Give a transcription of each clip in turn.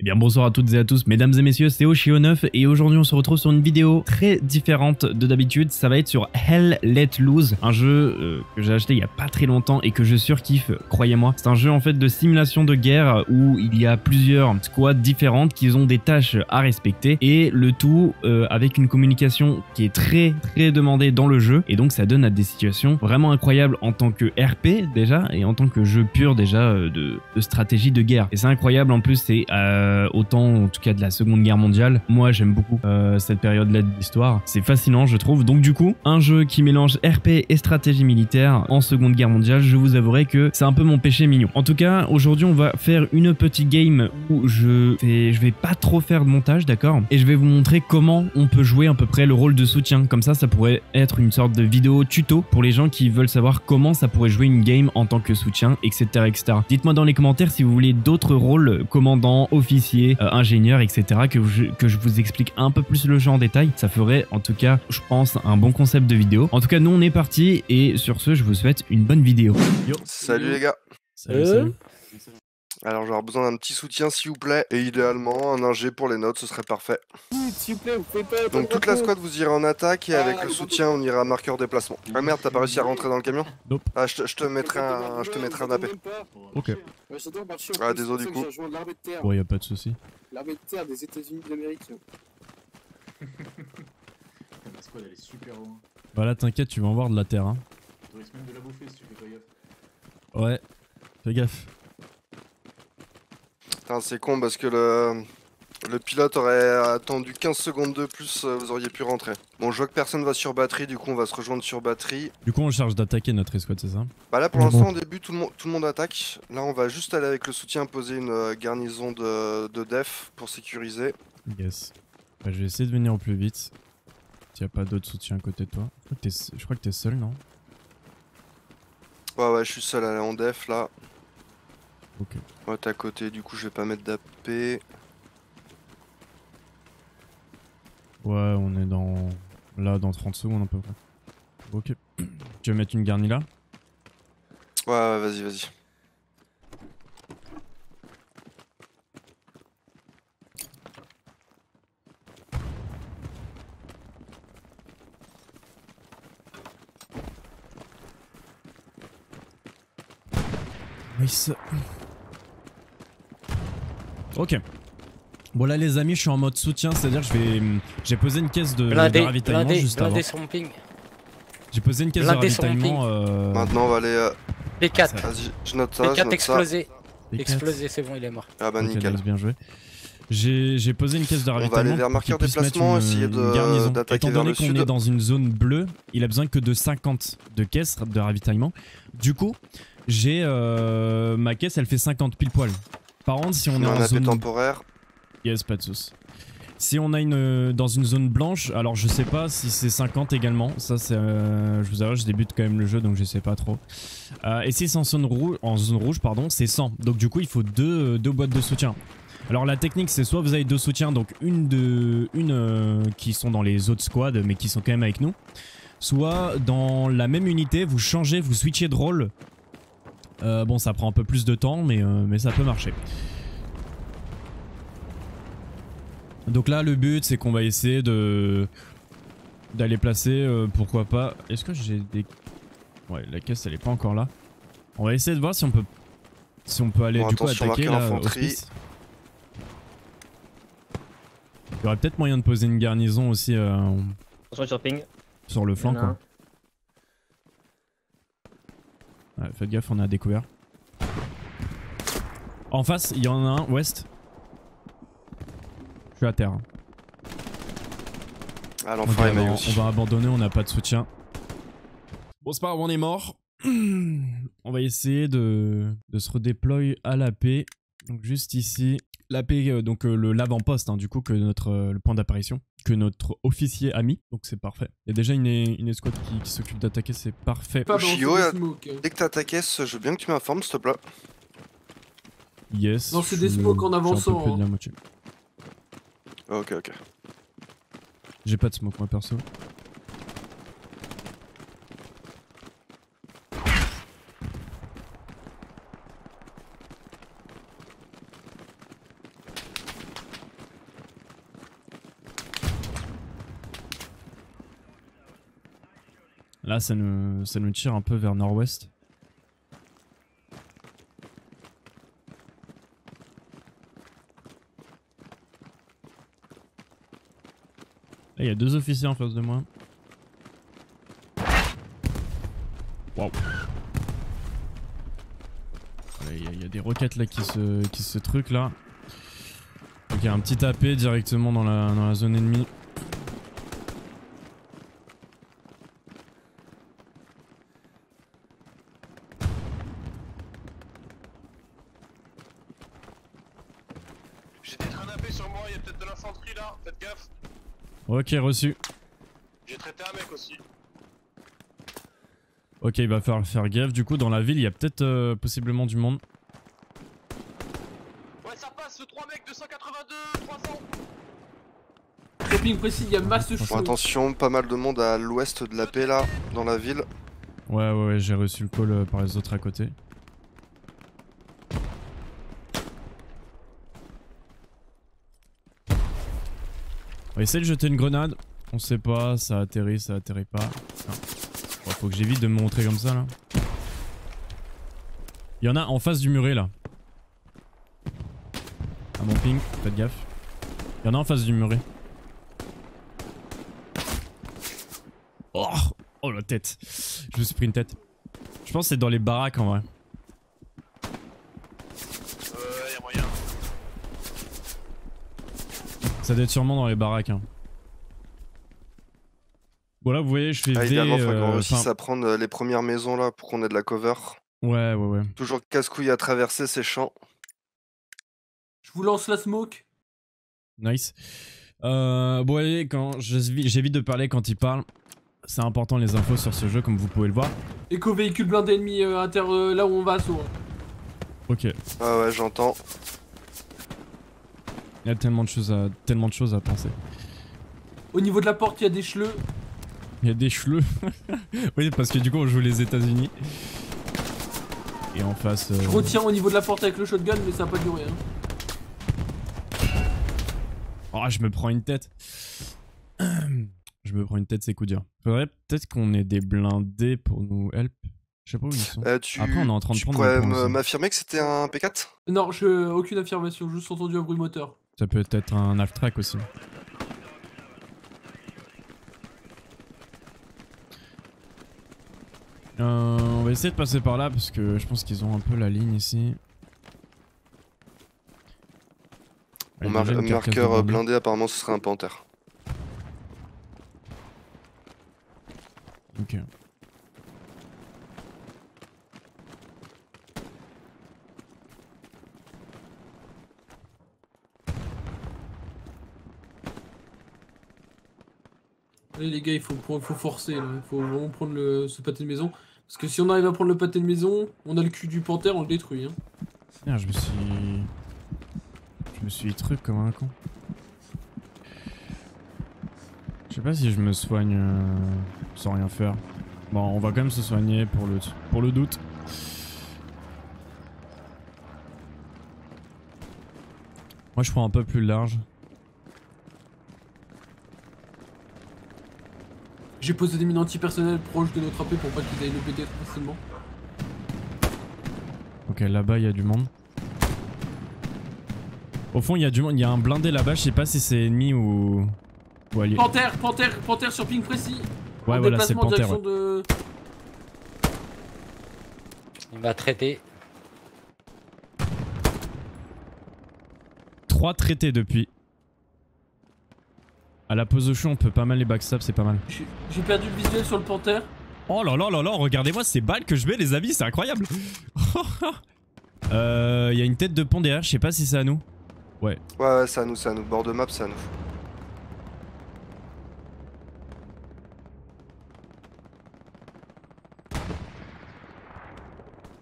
Eh bien bonsoir à toutes et à tous, mesdames et messieurs, c'est Oshio9 et aujourd'hui on se retrouve sur une vidéo très différente de d'habitude. Ça va être sur Hell Let Loose, un jeu que j'ai acheté il y a pas très longtemps et que je surkiffe, croyez-moi. C'est un jeu en fait de simulation de guerre où il y a plusieurs squads différentes qui ont des tâches à respecter et le tout avec une communication qui est très demandée dans le jeu, et donc ça donne à des situations vraiment incroyables en tant que RP déjà et en tant que jeu pur déjà de stratégie de guerre. Et c'est incroyable, en plus c'est autant en tout cas de la Seconde Guerre mondiale. Moi j'aime beaucoup cette période-là de l'histoire. C'est fascinant je trouve. Donc du coup, un jeu qui mélange RP et stratégie militaire en Seconde Guerre mondiale, je vous avouerai que c'est un peu mon péché mignon. En tout cas, aujourd'hui on va faire une petite game où je vais pas trop faire de montage, d'accord? Et je vais vous montrer comment on peut jouer à peu près le rôle de soutien. Comme ça pourrait être une sorte de vidéo tuto pour les gens qui veulent savoir comment ça pourrait jouer une game en tant que soutien, etc. etc. Dites-moi dans les commentaires si vous voulez d'autres rôles, commandant, officier, ingénieur, etc. que je vous explique un peu plus le jeu en détail. Ça ferait en tout cas, je pense, un bon concept de vidéo. En tout cas, nous on est parti et sur ce, je vous souhaite une bonne vidéo. Yo. Salut les gars. Salut. Alors j'aurais besoin d'un petit soutien s'il vous plaît, et idéalement un ingé pour les notes, ce serait parfait. S'il vous plaît, vous pouvez pas. Donc toute la squad vous irez en attaque et avec le soutien on ira à marqueur déplacement. Ah merde, t'as pas réussi à rentrer dans le camion? Nope. Ah je te mettrai un AP. Ok. Ah désolé du coup. Bon, y a pas de souci. L'armée de terre des États-Unis d'Amérique. La squad elle est super loin. Bah là t'inquiète, tu vas en voir de la terre hein. Tu risques même de la bouffer si tu fais pas gaffe. Ouais, fais gaffe. Putain c'est con parce que le pilote aurait attendu 15 secondes de plus, vous auriez pu rentrer. Bon je vois que personne va sur batterie, du coup on va se rejoindre sur batterie. Du coup on charge d'attaquer notre escouade, c'est ça? Bah là pour l'instant au début tout le monde attaque. Là on va juste aller avec le soutien poser une garnison de def pour sécuriser. Yes. Bah, je vais essayer de venir au plus vite. S'il n'y a pas d'autres soutiens à côté de toi. Je crois que t'es seul, non? Ouais je suis seul à aller en def là. Ok. Ouais t'es à côté, du coup je vais pas mettre d'AP. Ouais on est dans... Là dans 30 secondes à peu près. Ok. Tu veux mettre une garnie là? ouais vas-y. Nice. Ok. Bon là les amis, je suis en mode soutien, c'est-à-dire que j'ai posé une caisse de ravitaillement juste avant. J'ai posé une caisse de ravitaillement. Maintenant on va aller... P4. Vas-y, je note ça, P4 explosé. P4. Explosé, c'est bon, il est mort. Ah bah Ok, nickel. nice, bien joué. J'ai posé une caisse de On va ravitaillement. aller vers marqueur pour qu'il puisse déplacement, mettre essayer une garnison. d'attaquer Étant vers donné le qu'on sud. est dans une zone bleue, il a besoin que de 50 de caisses de ravitaillement. Du coup, j'ai ma caisse, elle fait 50 pile poil. Par contre, si on est en AP zone temporaire. Yes, pas de soucis. Si on a dans une zone blanche, alors je sais pas si c'est 50 également. Ça c'est, je vous avoue, je débute quand même le jeu donc je sais pas trop. Et si c'est en zone rouge, pardon, c'est 100. Donc du coup il faut deux boîtes de soutien. Alors la technique c'est soit vous avez deux soutiens, donc une qui sont dans les autres squads mais qui sont quand même avec nous. Soit dans la même unité vous changez, vous switchez de rôle. Bon ça prend un peu plus de temps mais ça peut marcher. Donc là le but c'est qu'on va essayer d'aller placer pourquoi pas. Est-ce que j'ai des... Ouais la caisse elle est pas encore là. On va essayer de voir si on peut aller Bon, du coup attention, attaquer marqueur là infanterie. hospice. Il y aurait peut-être moyen de poser une garnison aussi Sur ping. sur le flanc quoi. Ouais, faites gaffe, on a découvert. En face il y en a un ouest. Je suis à terre. Ah l'enfant est maillot On va abandonner, on n'a pas de soutien. Bon c'est pas grave, on est mort. On va essayer de se redéployer à l'AP. Donc juste ici. L'AP, donc l'avant-poste hein, du coup, que le point d'apparition. Que notre officier a mis. Donc c'est parfait. Il y a déjà une escouade qui s'occupe d'attaquer, c'est parfait. Chio, dès que t'as ta caisse, je veux bien que tu m'informes s'il te plaît. Yes. Non, c'est des smokes en avançant. Un peu de la moitié. Ok. J'ai pas de smoke moi perso. Là, ça nous tire un peu vers nord-ouest. Là, il y a 2 officiers en face de moi. Waouh. Il y a des roquettes là qui se truquent là. Donc il y a un petit AP directement dans la zone ennemie. J'ai des trains d'AP sur moi, il y a peut-être de l'infanterie là, faites gaffe. Ok, reçu. J'ai traité un mec aussi. Ok, il va falloir faire gaffe. Du coup, dans la ville, il y a peut-être possiblement du monde. Ouais, ça passe, 3 mecs, 282, 300. Shopping précis, il y a masse de Bon, choses. attention, pas mal de monde à l'ouest de la paix là, dans la ville. Ouais, j'ai reçu le call par les autres à côté. On va essayer de jeter une grenade. On sait pas, ça atterrit pas. Non. Bon, faut que j'évite de me montrer comme ça là. Il y en a en face du muret là. À mon ping, faites gaffe. Il y en a en face du muret. Oh la tête. Je me suis pris une tête. Je pense que c'est dans les baraques en vrai. Y'a moyen. Ça doit être sûrement dans les baraques. Hein. Bon là vous voyez je fais Ah, évidemment, faut qu'on réussisse enfin, à prendre les premières maisons là pour qu'on ait de la cover. Ouais. Toujours casse-couille à traverser ces champs. Je vous lance la smoke. Nice. Bon voyez quand j'évite de parler quand il parle. C'est important les infos sur ce jeu comme vous pouvez le voir. Éco-véhicule blindé ennemi là où on va assaut. Ok. Ah ouais, j'entends. Il y a tellement de choses à penser. Au niveau de la porte, il y a des cheleux. Il y a des cheleux. Oui parce que du coup on joue les États-Unis. Et en face. Je retiens au niveau de la porte avec le shotgun, mais ça a pas duré. Hein. Oh je me prends une tête. Je me prends une tête, c'est coup dur. Faudrait peut-être qu'on ait des blindés pour nous help. Je sais pas où ils sont. Après on est en train de tu prendre pourrais des points aussi. m'affirmer que c'était un P4? Non, aucune affirmation, juste entendu un bruit moteur. Ça peut être un half-track aussi. On va essayer de passer par là parce que je pense qu'ils ont un peu la ligne ici. Mon Ouais, déjà une carcasse de marqueur blindés. blindé, apparemment, ce serait un Panther. Ok. Allez les gars, il faut forcer, là. Il faut vraiment prendre ce pâté de maison. Parce que si on arrive à prendre le pâté de maison, on a le cul du panthère, on le détruit. Hein. Merde, je me suis truc comme un con. Je sais pas si je me soigne sans rien faire. Bon, on va quand même se soigner pour le doute. Moi je prends un peu plus large. J'ai posé des mines antipersonnelles proches de notre AP pour pas qu'ils aillent le BD trop facilement. Ok, là-bas il y a du monde. Au fond il y a du monde, il y a un blindé là-bas, je sais pas si c'est ennemi ou allié. Panthère sur ping précis. Ouais En voilà c'est déplacement en Panther. direction Ouais. de... Il m'a traité. 3 traités depuis. À la pose au chou on peut pas mal les backstab, c'est pas mal. J'ai perdu le visuel sur le panthère. Oh là là là là, regardez-moi ces balles que je mets les amis, c'est incroyable. Il y a une tête de pont derrière, je sais pas si c'est à nous. Ouais. Ouais, c'est à nous, Bord de map, c'est à nous.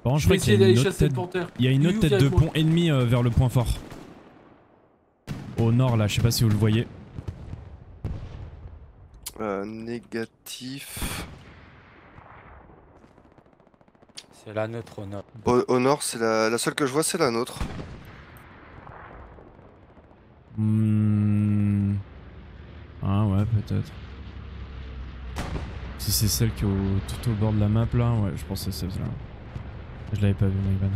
Par contre, Je vais qu'il y essayer a d'aller une autre chasser le tête- panthère. Il y a une autre Yu, tête viens de avec moi. pont ennemi vers le point fort. Au nord là, je sais pas si vous le voyez. Négatif. C'est la nôtre au nord. Au nord, c'est la seule que je vois, c'est la nôtre. Hmm. Ah ouais, peut-être. Si c'est celle qui est tout au bord de la map là, ouais, je pense que c'est celle-là. Je l'avais pas vu, Maïvan.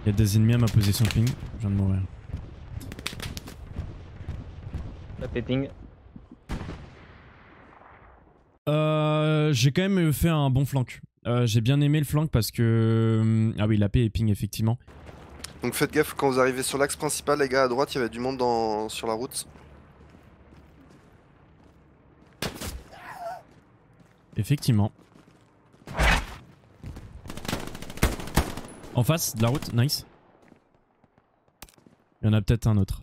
Il y a des ennemis à ma position ping, je viens de mourir. La ping. J'ai quand même fait un bon flank. J'ai bien aimé le flank parce que... Ah oui, la paix est ping effectivement. Donc faites gaffe quand vous arrivez sur l'axe principal, les gars, à droite, il y avait du monde sur la route. Effectivement. En face de la route, nice. Il y en a peut-être un autre.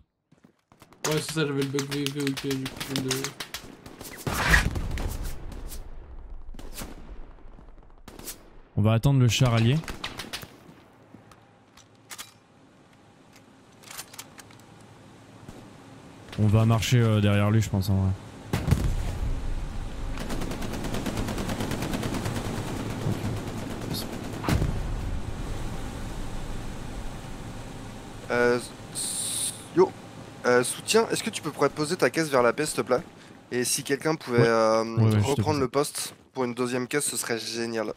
Ouais, c'est ça, j'avais le bug VV, ok, du coup, je viens de... On va attendre le char allié. On va marcher derrière lui, je pense en vrai. Yo, soutien, est-ce que tu peux poser ta caisse vers la paix, s'il te plaît? Et si quelqu'un pouvait Ouais, je te reprendre pose. le poste pour une deuxième caisse, ce serait génial.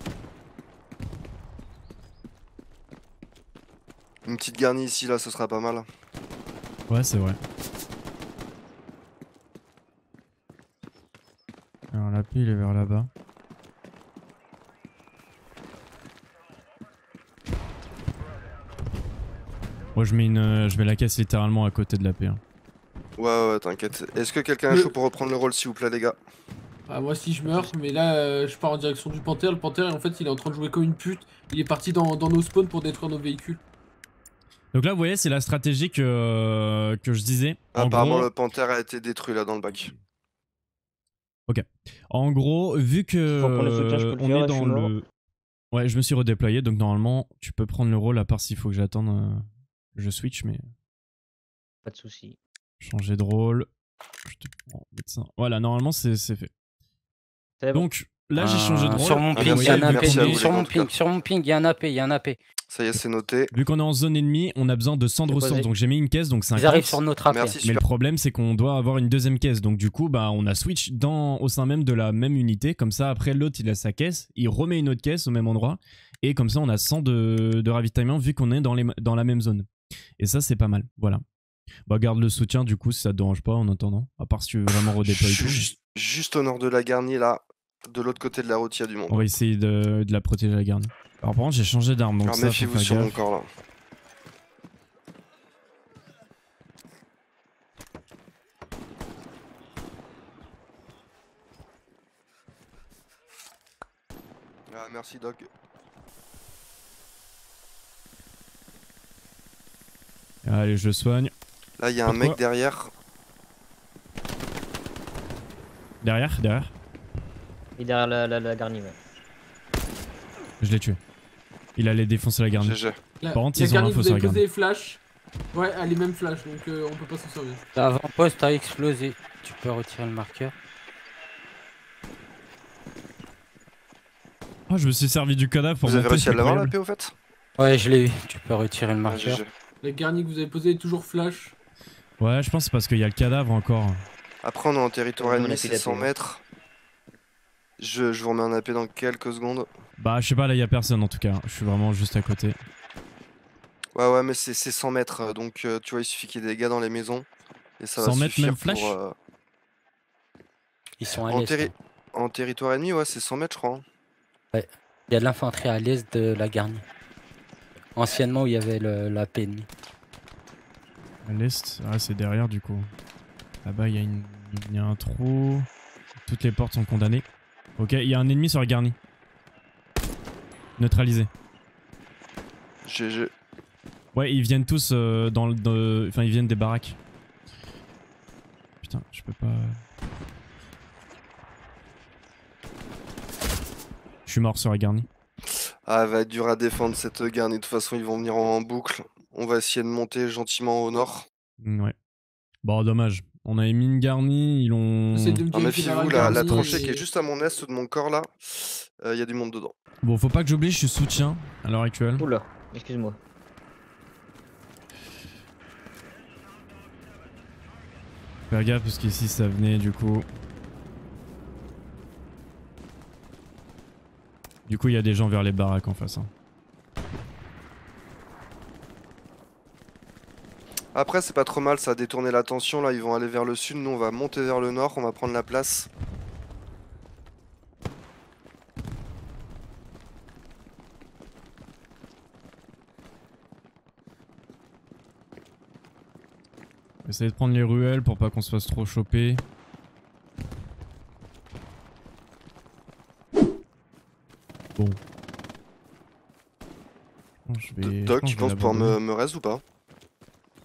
Une petite garnie ici, là, ce sera pas mal. Ouais, c'est vrai. Alors la pile est vers là-bas. Moi je mets la caisse littéralement à côté de la paix. Hein. Ouais, t'inquiète. Est-ce que quelqu'un est chaud pour reprendre le rôle, s'il vous plaît, les gars? Ah, moi si je meurs, mais là je pars en direction du panthère. Le panthère, en fait, il est en train de jouer comme une pute. Il est parti dans nos spawns pour détruire nos véhicules. Donc là vous voyez c'est la stratégie que je disais. En Apparemment, gros, le panthère a été détruit là dans le bac. en gros, vu que Faut prendre le soutien, je peux le on faire, est là, je dans suis mort. le... Ouais, je me suis redéployé, donc normalement tu peux prendre le rôle à part s'il faut que j'attende. Je switch, mais Pas de soucis. changer de rôle. Je te prends médecin. Voilà, normalement c'est fait. C'est bon. Donc là j'ai changé de rôle. Sur mon Ah, ping, il merci, y a un AP. merci à vous, Sur les mon gars, en tout ping, sur mon ping, il y a un AP, il y a un AP. Ça y est, c'est noté. Vu qu'on est en zone ennemie, on a besoin de 100 de C'est ressources, posé. donc j'ai mis une caisse, donc 50. Ils arrivent sur notre AP. Merci, Mais super. le problème c'est qu'on doit avoir une deuxième caisse, donc du coup bah on a switch au sein même de la même unité, comme ça après l'autre il a sa caisse, il remet une autre caisse au même endroit, et comme ça on a 100 de ravitaillement vu qu'on est dans la même zone. Et ça c'est pas mal, voilà. Bah garde le soutien du coup si ça te dérange pas en attendant, à part si tu veux vraiment redéployer tout. Juste au nord de la garnie, là, de l'autre côté de la route, il y a du monde. On va essayer de la protéger la garde. Alors par contre j'ai changé d'arme, donc Alors ça faut méfiez-vous faire sur mon gaffe. corps, là. Ah, merci, Doc. Allez je soigne. Là, il y a un Pourquoi mec derrière. Derrière. Il est derrière la garnie, ouais. Je l'ai tué. Il allait défoncer la garde. GG. La, Par contre, la ils ont garnie, l'info vous sur avez la posé les flashs. Ouais, elle est même flash, donc on peut pas s'en servir. L'avant-poste a explosé. Tu peux retirer le marqueur. Oh, je me suis servi du cadavre pour Vous avez monter, réussi à c'est l'avoir, la incroyable. paix, au fait? Ouais, je l'ai eu. Tu peux retirer le Ah, marqueur. GG. La garnie que vous avez posée est toujours flash. Ouais, je pense que c'est parce qu'il y a le cadavre encore. Après, on est en territoire On a ennemi, plus c'est d'AP, 100 hein. mètres. Je vous remets un AP dans quelques secondes. Bah, je sais pas, là, il y a personne en tout cas. Je suis vraiment juste à côté. Ouais, mais c'est 100 mètres, donc tu vois, il suffit qu'il y ait des gars dans les maisons. Et ça 100 va mètres, suffire même flash pour, Ils sont à en, l'est. Hein. en territoire ennemi, ouais, c'est 100 mètres, je crois. Hein. Il y a de l'infanterie à l'est de la garnie. Anciennement, où il y avait l'AP ennemi. À l'est, ah, c'est derrière du coup. Là-bas, il y a un trou. Toutes les portes sont condamnées. Ok, il y a un ennemi sur la garnie. Neutralisé. GG. Ouais, ils viennent tous enfin, ils viennent des baraques. Putain, je peux pas... Je suis mort sur la garnie. Ah, elle va être dur à défendre cette garnie. De toute façon, ils vont venir en boucle. On va essayer de monter gentiment au nord. Ouais. Bon, dommage. On avait mis une garnie, ils l'ont... J'essaie de me Non, qualifier vers méfiez-vous, la garnie tranchée et- qui est juste à mon est de mon corps là, il y a du monde dedans. Bon, faut pas que j'oublie, je suis soutien à l'heure actuelle. Oula, excuse-moi. Faire gaffe parce qu'ici ça venait du coup. coup, il y a des gens vers les baraques en face. Hein. Après, c'est pas trop mal, ça a détourné l'attention. Là, ils vont aller vers le sud. Nous, on va monter vers le nord. On va prendre la place. Essayez de prendre les ruelles pour pas qu'on se fasse trop choper. Bon. Bon, je vais... Doc, tu penses pouvoir me raise ou pas?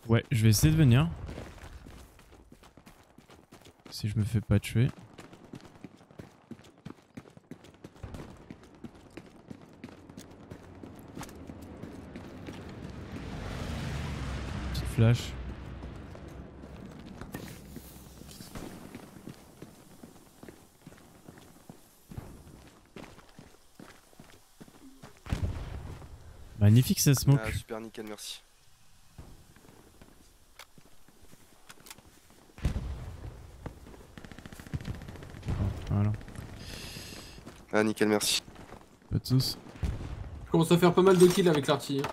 Ouais, je vais essayer de venir. Si je me fais pas tuer. Petite flash. Magnifique ça smoke. Ah, super nickel, merci. Voilà. Ah, nickel, merci. Pas de soucis. Je commence à faire pas mal de kills avec l'artillerie.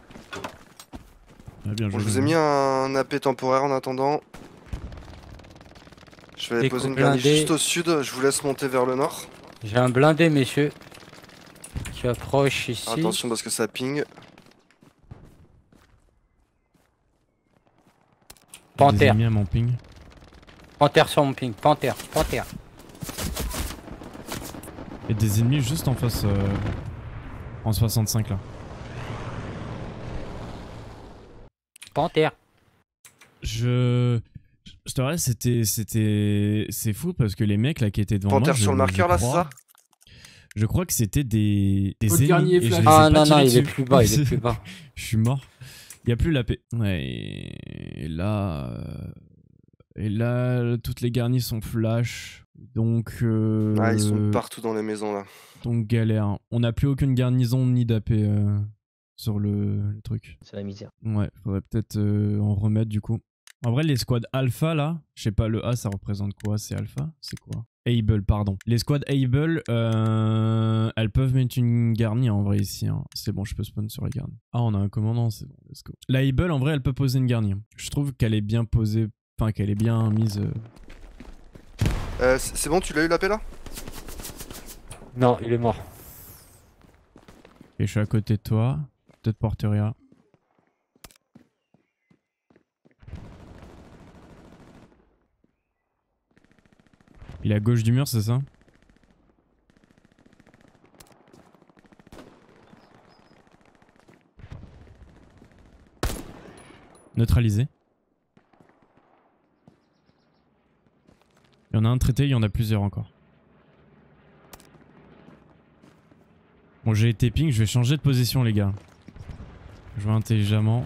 Ah, bien Bon, joué. je vous ai mis un AP temporaire en attendant. Je vais Des poser une coups garnie blindés. juste au sud. Je vous laisse monter vers le nord. J'ai un blindé, messieurs. Qui approche ici. Attention parce que ça ping. Des Panthère. ennemis à mon ping. Panthère sur mon ping. Panthère. Panthère. Et des ennemis juste en face. En 65 là. Panthère. Je te reste, c'est fou parce que les mecs là qui étaient devant Panthère moi. sur le marqueur là, c'est ça? Je crois que c'était des Votre ennemis. garnier Et je flash. les ai Ah pas non, non, tirés il est dessus. plus bas, il est plus bas. Je suis mort. Il y a plus la paix. Ouais, et là. Et là, toutes les garnies sont flash. Donc. Ah, ils sont partout dans les maisons là. Donc galère. On n'a plus aucune garnison ni d'AP sur le truc. C'est la misère. Ouais, faudrait peut-être en remettre du coup. En vrai, les squads alpha là, je sais pas, le A ça représente quoi? C'est alpha? C'est quoi? Able, pardon. Les squads Able, elles peuvent mettre une garnie en vrai ici. Hein. C'est bon, je peux spawn sur la garnie. Ah, on a un commandant, c'est bon, let's go. La Able, en vrai, elle peut poser une garnie. Je trouve qu'elle est bien posée, enfin qu'elle est bien mise. C'est bon, tu l'as eu la paix là? Non, il est mort. Et je suis à côté de toi. Peut-être Porteria. Il est à gauche du mur, c'est ça? Neutralisé. Il y en a un traité, il y en a plusieurs encore. Bon, j'ai été ping, je vais changer de position les gars. Je vais intelligemment.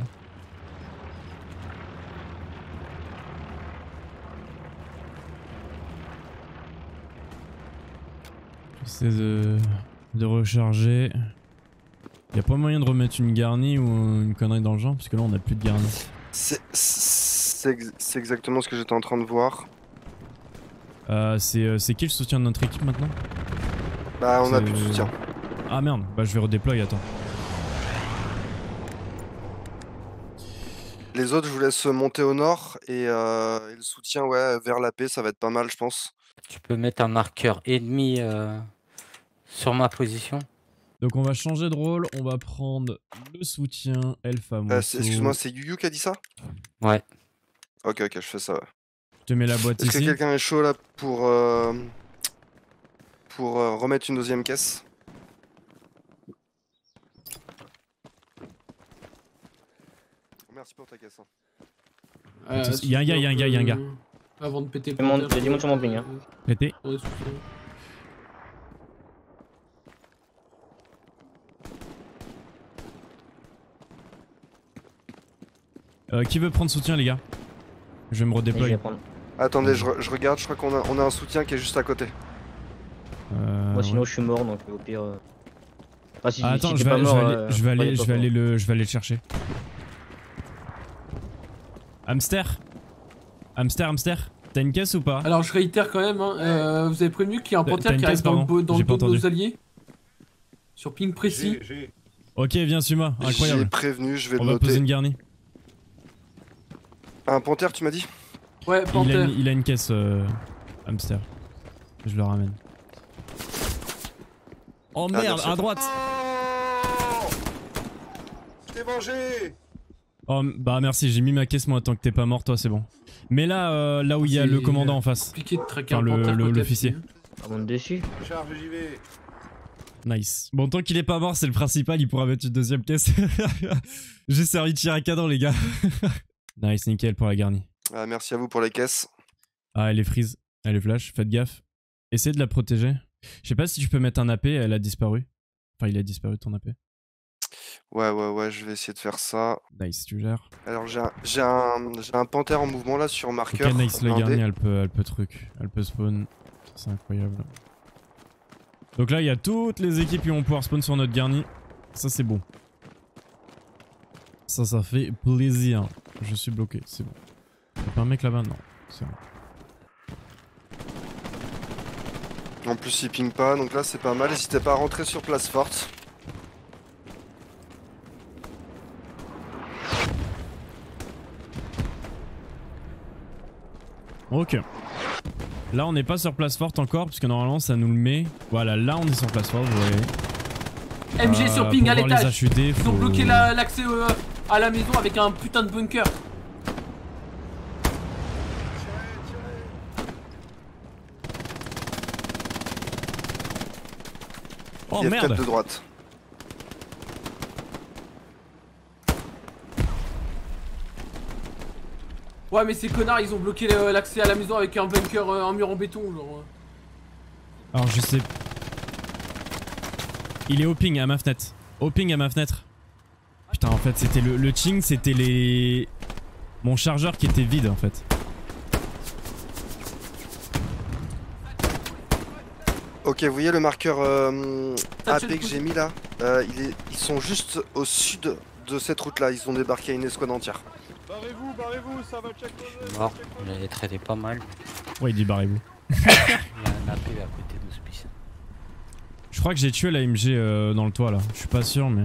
J'essaie de recharger. Y a pas moyen de remettre une garnie ou une connerie dans le genre parce que là on a plus de garnie. C'est exactement ce que j'étais en train de voir. C'est qui le soutien de notre équipe maintenant? Bah on a plus de soutien. Ah merde, bah je vais redéployer, attends. Les autres je vous laisse monter au nord et le soutien ouais vers la paix ça va être pas mal je pense. Tu peux mettre un marqueur ennemi sur ma position. Donc on va changer de rôle, on va prendre le soutien El Famoso. Excuse-moi, c'est Yuyu qui a dit ça? Ouais. Ok, je fais ça. Ouais. Je te mets la boîte Est-ce que ici. quelqu'un est chaud là pour remettre une deuxième caisse? Merci pour ta caisse. Hein. Il y a un gars. Avant de péter le Il y a panthère, du monde sur mon ping, hein. Pété. on est soutien. Qui veut prendre soutien les gars? Je vais me Et je vais redéployer. prendre. Attendez, je regarde, je crois qu'on a un soutien qui est juste à côté. Moi sinon ouais. je suis mort donc au pire. Ah, si, Ah, attends, si je t'es pas vais mort, aller le chercher. Hamster, t'as une caisse ou pas? Alors je réitère quand même, hein, vous avez prévenu qu'il y a un T'as panthère une qui caisse, arrive dans pardon. le J'ai pas dos de entendu. nos alliés? Sur ping précis. Ok, viens, suis-moi. J'ai Incroyable. prévenu, je vais On le va poser noter. une garnie. Un panthère, tu m'as dit? Ouais, Panther. Il a une caisse hamster. Je le ramène. Oh merde, merci. à droite. Oh, je t'ai vengé. Oh bah merci, j'ai mis ma caisse moi tant que t'es pas mort, toi c'est bon. Mais là, là où il y a C'est le commandant en face. Compliqué de traquer Enfin, un Panther côté l'officier. appuyé. On monte dessus. Charge, j'y vais. Nice. Bon, tant qu'il est pas mort, c'est le principal, il pourra mettre une deuxième caisse. J'ai servi de tir à canon, les gars. Nice, nickel pour la garnie. Ah, merci à vous pour les caisses. Ah, elle est freeze, elle est flash, faites gaffe. Essayez de la protéger. Je sais pas si tu peux mettre un AP, elle a disparu. Enfin, il a disparu ton AP. Ouais, je vais essayer de faire ça. Nice, tu gères. Alors j'ai un panthère en mouvement là sur marqueur. Ok, nice, la blindé. garnie, elle peut truc. Elle peut spawn. C'est incroyable. Donc là, il y a toutes les équipes qui vont pouvoir spawn sur notre garnie. Ça, c'est bon. Ça fait plaisir. Je suis bloqué, c'est bon. Y'a pas un mec là-bas? Non, c'est bon. En plus il ping pas, donc là c'est pas mal. N'hésitez pas à rentrer sur place forte. Ok. Là, on n'est pas sur place forte encore, puisque normalement, ça nous le met. Voilà, là, on est sur place forte, vous voyez. MG sur ping à pour voir les l'étage. HUD, Ils ont faut- bloqué l'accès à la maison avec un putain de bunker. Oh il y a merde! peut-être de droite. Ouais, mais ces connards, ils ont bloqué l'accès à la maison avec un bunker, un mur en béton, genre. Alors, je sais. Il est au ping à ma fenêtre. Au ping à ma fenêtre. Putain, en fait, c'était le ching, c'était les. Mon chargeur qui était vide, en fait. Ok, vous voyez le marqueur Ça, AP tu le que j'ai mis là ils sont juste au sud de cette route là. Ils ont débarqué une escouade entière. Barrez-vous, ça va check. Mort, je l'avais traité pas mal. Ouais, il dit barrez-vous. Il y a un AP à côté d'Hospice. Je crois que j'ai tué la MG dans le toit là. Je suis pas sûr, mais.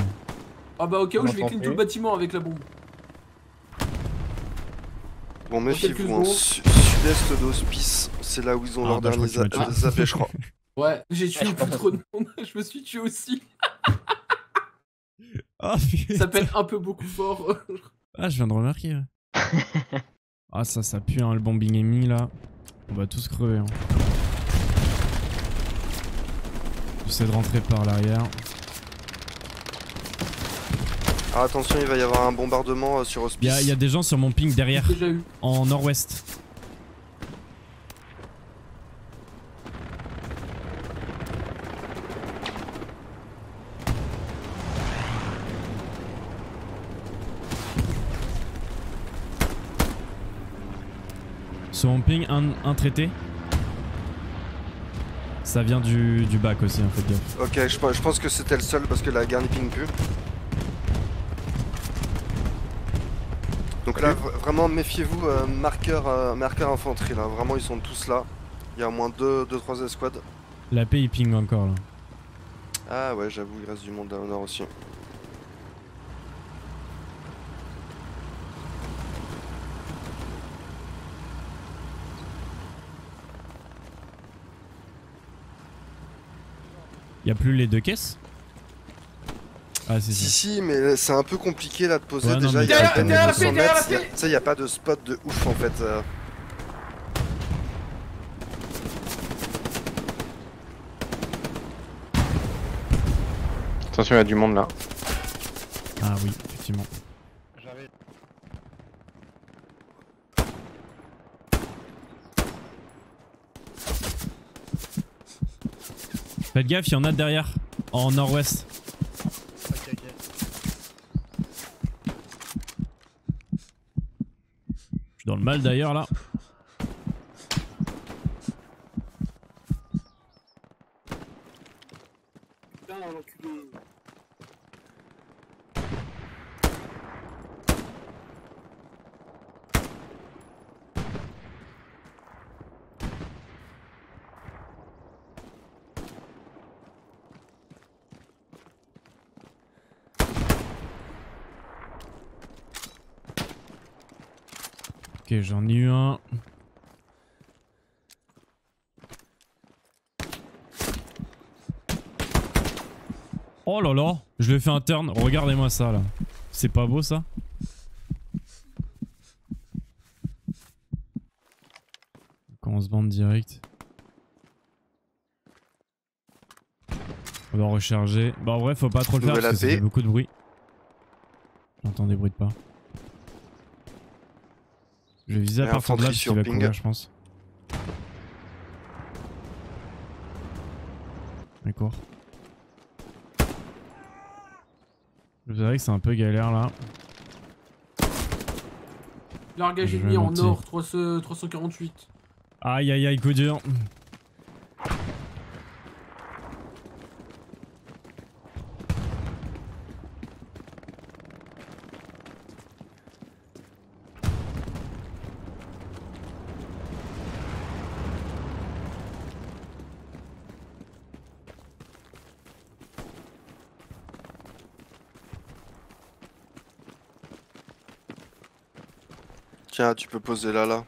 Ah bah, au cas où, On je vais entend clean plus. tout le bâtiment avec la bombe. Bon, quelques méfiez-vous, en secondes. sud-est d'Hospice, c'est là où ils ont Ah, leur bah, je dernier crois que tu m'as tué. AP, je crois. Ouais, j'ai tué je plus pense. trop de monde. Je me suis tué aussi. Ah, Ça pète un peu beaucoup fort. Ah, je viens de remarquer. Ouais. Ah, ça pue, hein, le bombing ennemi là. On va tous crever. Hein. J'essaie de rentrer par l'arrière. Alors attention, il va y avoir un bombardement sur Hospice. Il y a des gens sur mon ping derrière, J'ai déjà eu. en nord-ouest. Sur mon ping, un traité. Ça vient du bac aussi, hein, faites gaffe. Ok, je pense que c'était le seul parce que la garni ping plus. Donc là, vraiment, méfiez-vous, marqueur infanterie là. Vraiment, ils sont tous là. Il y a au moins 2-3 escouades. La paix il ping encore là. Ah ouais, j'avoue, il reste du monde au nord aussi. Y'a plus les deux caisses? Ah si Si, si. si, mais c'est un peu compliqué là de poser. Ouais, non, Déjà, mais il y a derrière- à peine derrière la 200 paix, derrière mètres. la paix. Tu sais, il n'y a pas de spot de ouf en fait. Attention, il y a du monde là. Ah oui, effectivement. Faites gaffe, il y en a derrière, en nord-ouest. Je suis dans le mal d'ailleurs là. Putain, l'enculé. Ok, j'en ai eu un. Oh là là, je lui ai fait un turn. Regardez-moi ça là. C'est pas beau ça? Quand on se bande direct. On va recharger. Bah en vrai faut pas trop le faire Nouvelle parce que ça AP. fait beaucoup de bruit. J'entends des bruits de pas. Je vais viser à Et partir de là infanterie parce qu'il sur va ping. courir je pense. D'accord. Je dirais que c'est un peu galère là. Largage Je vais ennemi en monter. or, 348. Aïe aïe aïe, coup dur. Tiens, tu peux poser là.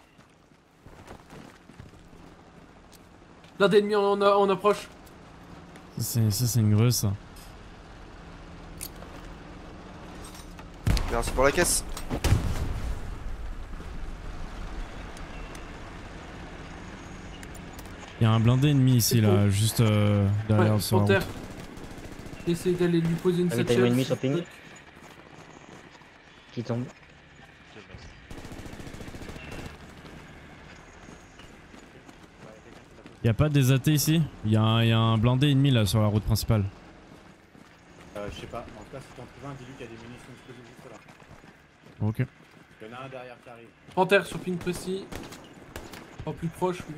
L'un d'ennemis en approche. Ça c'est une greuce ça. Merci pour la caisse. Il y a un blindé ennemi ici C'est là, juste derrière Ouais, sur la Panthère. route. Essaye d'aller lui poser une Ah oui, t'as satchel. une ennemi sur ping. Qui tombe. Y a pas des AT ici? Y a un blindé ennemi là sur la route principale. Je sais pas, en tout cas, si t'en trouves un, dis-lui qu'il y a des munitions explosives juste là. Ok. Il y en a un derrière qui arrive. Panthère sur ping précis. En plus proche, mais.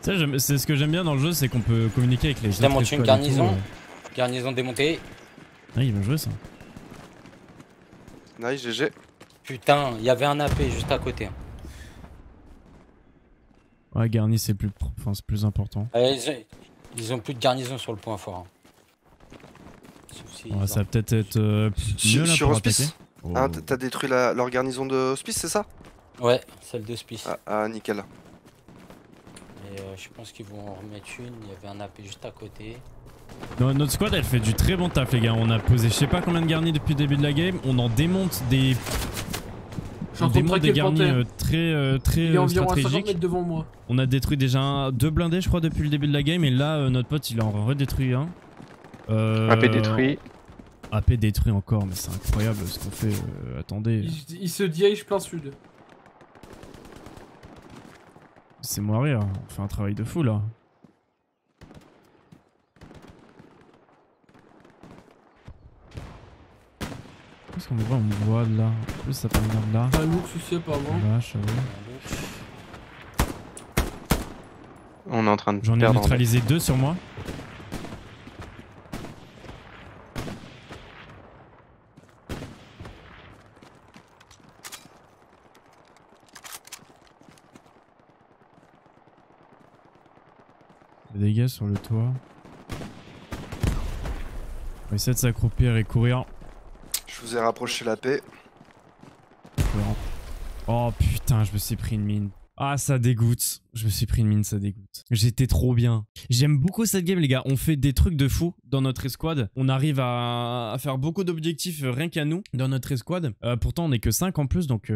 Tu sais, c'est ce que j'aime bien dans le jeu, c'est qu'on peut communiquer avec les Je démonte une escouades et garnison. tout, Garnison démontée. Ah, il va jouer ça. Nice, GG. Putain, il y avait un AP juste à côté. Ouais, garni c'est c'est plus important. Ils ont plus de garnison sur le point fort. Sauf si Ouais, ils ça ont- va peut-être être mieux Sur, là sur pour hospice. attaquer. Oh. Hein, t'as détruit leur garnison de hospice, c'est ça? Ouais, celle de Spice. Nickel. Et je pense qu'ils vont en remettre une. Il y avait un AP juste à côté. Non, notre squad elle fait du très bon taf les gars. On a posé je sais pas combien de garnis depuis le début de la game. On en démonte des... Je suis en train de traquer le garnis Panthère. très Il est environ à 50 stratégiques. mètres devant moi. On a détruit déjà deux blindés je crois depuis le début de la game. Et là notre pote il en redétruit un. AP détruit. AP détruit encore, mais c'est incroyable ce qu'on fait. Attendez, Il se dirige plein sud. c'est moi rire. On fait un travail de fou là. Qu'est-ce qu'on voit? On voit de là. En plus ça peut venir de là. T'as un ours ici apparemment. Vache, On est en train de j'en ai perdre. neutralisé deux sur moi. Des dégâts sur le toit. On va essayer de s'accroupir et courir. Je vous ai rapproché la paix. Oh putain, je me suis pris une mine. Ah, ça dégoûte. Je me suis pris une mine, ça dégoûte. J'étais trop bien. J'aime beaucoup cette game, les gars. On fait des trucs de fou dans notre escouade. On arrive à faire beaucoup d'objectifs rien qu'à nous dans notre escouade. Pourtant, on est que 5 en plus, donc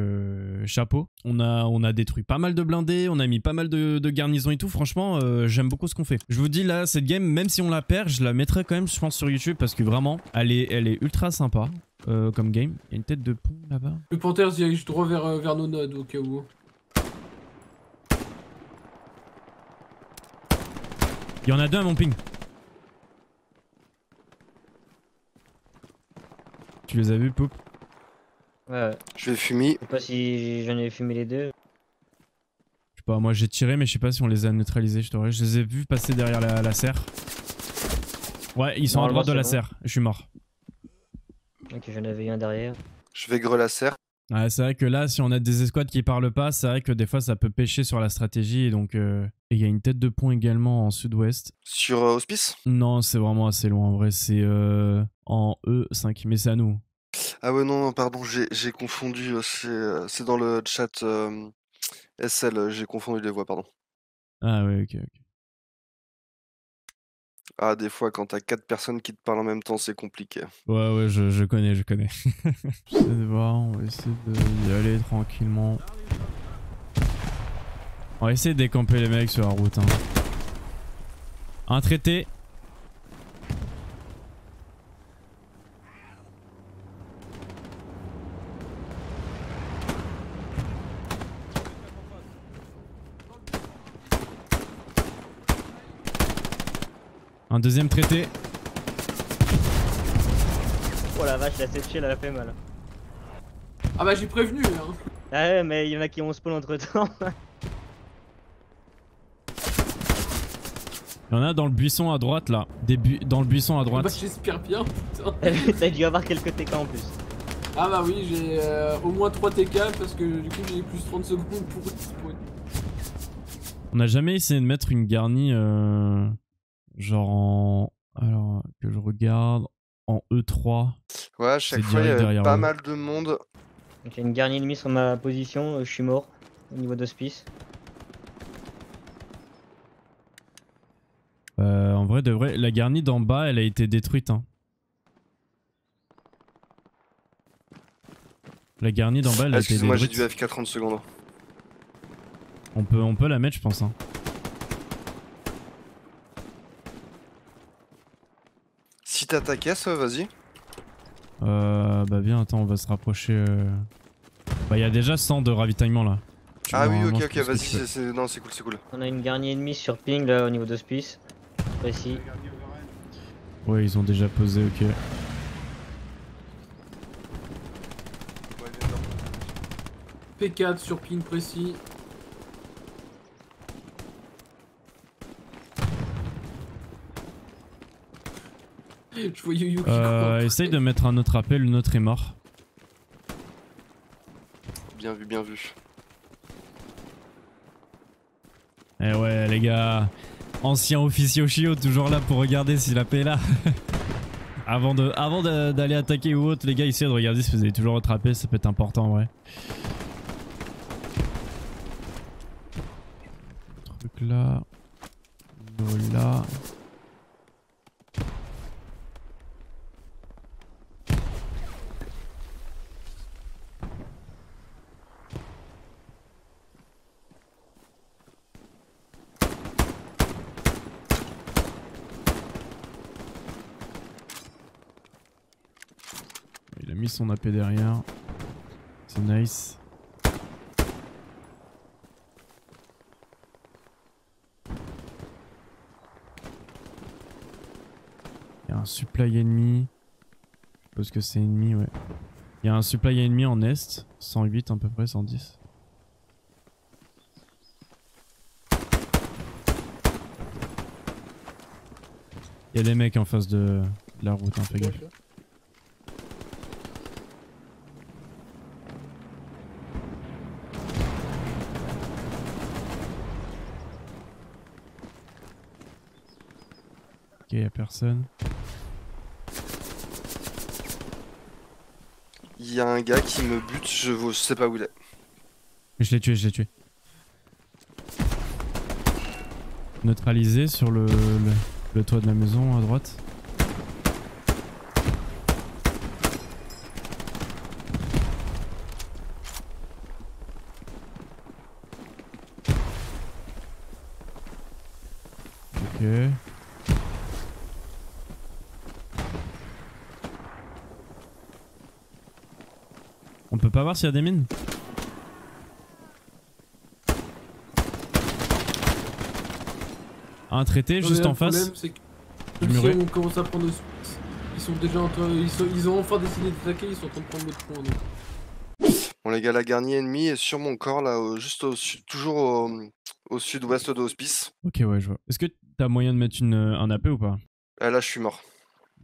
chapeau. On a détruit pas mal de blindés, on a mis pas mal de garnisons et tout. Franchement, j'aime beaucoup ce qu'on fait. Je vous dis là, cette game, même si on la perd, je la mettrai quand même, je pense, sur YouTube parce que vraiment, elle est ultra sympa comme game. Il y a une tête de pont là-bas. Le Panthère se dirige droit vers nos nodes au cas où. Il y en a deux à mon ping. Tu les as vus, Poup? Ouais. Je vais fumer. Je sais pas si j'en ai fumé les deux. Je sais pas, moi j'ai tiré, mais je sais pas si on les a neutralisés. Je les ai vus passer derrière la serre. Ouais, ils sont à droite de la serre. Je suis mort. Ok, j'en avais un derrière. Je vais grelasser. Ouais, c'est vrai que là, si on a des escouades qui parlent pas, c'est vrai que des fois ça peut pêcher sur la stratégie. Et donc, il y a une tête de pont également en sud-ouest. Sur hospice. Non, c'est vraiment assez loin en vrai. C'est en E5, mais c'est à nous. Ah ouais, non, pardon, j'ai confondu. C'est dans le chat SL, j'ai confondu les voix, pardon. Ah ouais, ok. Ah, des fois, quand t'as 4 personnes qui te parlent en même temps, c'est compliqué. Ouais, je connais. J'essaie de voir, on va essayer d'y aller tranquillement. On va essayer de décamper les mecs sur la route. Hein. Un traité. Un deuxième traité. Oh la vache, la séchée, elle a fait mal. Ah bah j'ai prévenu hein. Ah ouais, mais il y en a qui ont spawn entre temps. Il y en a dans le buisson à droite là. Dans le buisson à Bah droite. j'espère bien putain. T'as dû avoir quelques TK en plus. Ah bah oui j'ai au moins 3 TK parce que du coup j'ai plus 30 secondes pour respawn. On n'a jamais essayé de mettre une garnie genre en... Alors que je regarde en E3. Ouais, à chaque C'est fois, il y direct avait derrière pas eux. mal de monde. Donc il y a une garnie ennemie sur ma position, je suis mort au niveau d'hospice. En vrai de vrai, la garnie d'en bas elle a été détruite. Hein. La garnie d'en bas elle a été Excuse-moi, j'ai détruite. dû AFK 30 secondes. On peut la mettre je pense. Hein. Si t'as ta caisse, vas-y. Bah bien, attends, on va se rapprocher. Bah il y a déjà 100 de ravitaillement là. Ah oui, Normalement, ok, je ok, pense que tu vas-y, peux. non, c'est cool, c'est cool. On a une garnie ennemie sur ping là au niveau d'hospice. Précis. Ouais, ils ont déjà posé, ok. P4 sur ping précis. Je voyais Yuki courir. Essaye de mettre un autre appel, le nôtre est mort. Bien vu, bien vu. Eh ouais les gars, ancien officier Oshio toujours là pour regarder si la paix est là. Avant d'aller attaquer ou autre, les gars essayez de regarder si vous avez toujours votre AP, ça peut être important en vrai. Truc là, là. Il a mis son AP derrière. C'est nice. Il y a un supply ennemi. Je suppose que c'est ennemi, ouais. Il y a un supply ennemi en est. 108 à peu près, 110. Il y a des mecs en face de la route, hein, fais gaffe. Ok, y'a personne. Il y a un gars qui me bute, je sais pas où il est. Je l'ai tué. Neutralisé sur le toit de la maison à droite. Ok. On peut pas voir s'il y a des mines? Un traité juste en face. Le problème, c'est que Du même si muret. on commence à prendre ils sont déjà en train, ils ont enfin décidé d'attaquer, ils sont en train de prendre notre point. Donc. Bon les gars, la garnie ennemie est sur mon corps là, juste toujours au sud-ouest de l'hospice. Ok, ouais, je vois. Est-ce que t'as moyen de mettre un AP ou pas? Là, je suis mort.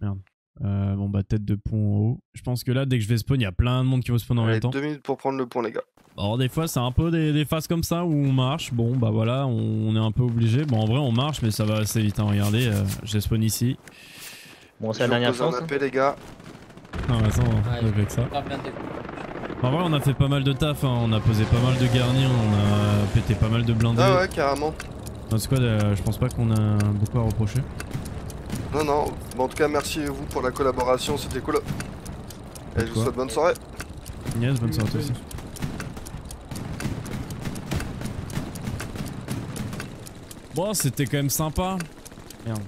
Merde. Bon bah tête de pont en haut. Je pense que là dès que je vais spawn, il y a plein de monde qui va spawn en même Allez, temps. 2 minutes pour prendre le pont les gars. Alors des fois c'est un peu des phases comme ça où on marche. Bon bah voilà, on est un peu obligé. Bon en vrai on marche mais ça va assez vite. Hein. Regardez, j'ai spawn ici. Bon, Je c'est la vous dernière pose un chance. Hein. appel les gars. Non, mais ça, on va Ouais. avec ça. Pas bien découpé. En vrai, on a fait pas mal de taf, hein. On a posé pas mal de garnis, on a pété pas mal de blindés. Ah ouais, carrément. Dans squad, je pense pas qu'on a beaucoup à reprocher. Non, non. Bon, en tout cas, merci à vous pour la collaboration, c'était cool. Et je vous Quoi souhaite bonne soirée. Yes, bonne soirée à toi aussi. Bon, c'était quand même sympa. Merde.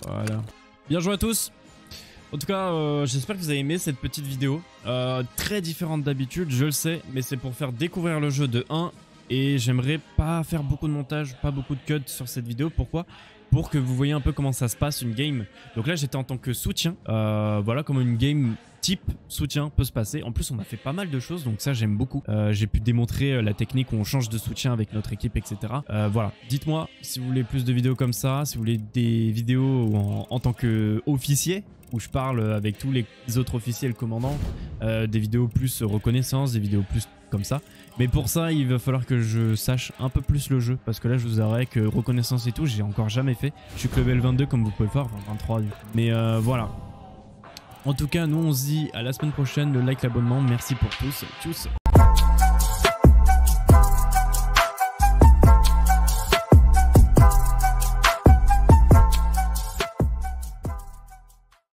Voilà. Bien joué à tous. En tout cas, j'espère que vous avez aimé cette petite vidéo. Très différente d'habitude, je le sais, mais c'est pour faire découvrir le jeu de 1. Et j'aimerais pas faire beaucoup de montage, pas beaucoup de cuts sur cette vidéo. Pourquoi ? Pour que vous voyez un peu comment ça se passe une game. Donc là, j'étais en tant que soutien. Voilà comment une game type soutien peut se passer. En plus, on a fait pas mal de choses, donc ça, j'aime beaucoup. J'ai pu démontrer la technique où on change de soutien avec notre équipe, etc. Voilà. Dites-moi si vous voulez plus de vidéos comme ça, si vous voulez des vidéos en tant qu'officier, où je parle avec tous les autres officiers et le commandant, des vidéos plus reconnaissance, des vidéos plus comme ça. Mais pour ça, il va falloir que je sache un peu plus le jeu, parce que là, je vous avouerai que reconnaissance et tout, j'ai encore jamais fait. Je suis que level 22 comme vous pouvez le voir, enfin 23 du coup. Mais voilà. En tout cas, nous on se dit à la semaine prochaine, le like, l'abonnement, merci pour tous, tchuss.